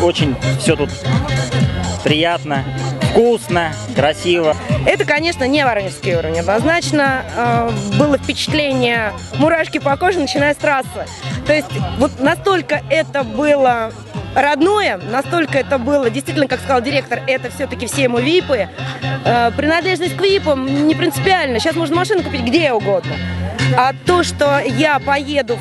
Очень все тут приятно, вкусно, красиво. Это, конечно, не воронежский уровень. Однозначно было впечатление мурашки по коже, начиная с трассы. То есть вот настолько это было родное, настолько это было, действительно, как сказал директор, это все-таки все ему випы. Принадлежность к випам не принципиально. Сейчас можно машину купить где угодно. А то, что я поеду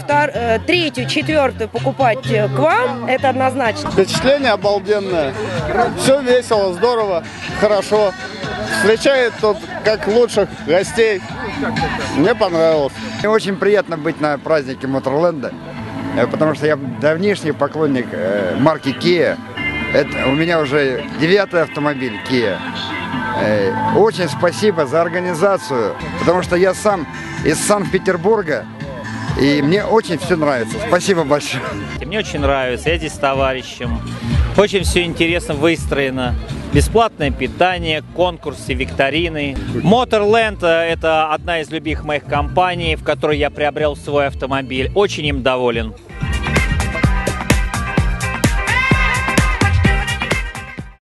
третью, четвертую покупать к вам, это однозначно. Впечатление обалденное. Все весело, здорово, хорошо. Встречает тут как лучших гостей. Мне понравилось. Мне очень приятно быть на празднике Мотор Ленда, потому что я давнишний поклонник марки KIA. Это у меня уже 9-й автомобиль KIA. Очень спасибо за организацию, потому что я сам из Санкт-Петербурга, и мне очень все нравится. Спасибо большое. Мне очень нравится, я здесь с товарищем. Очень все интересно выстроено. Бесплатное питание, конкурсы, викторины. Мотор Ленд – это одна из любимых моих компаний, в которой я приобрел свой автомобиль. Очень им доволен.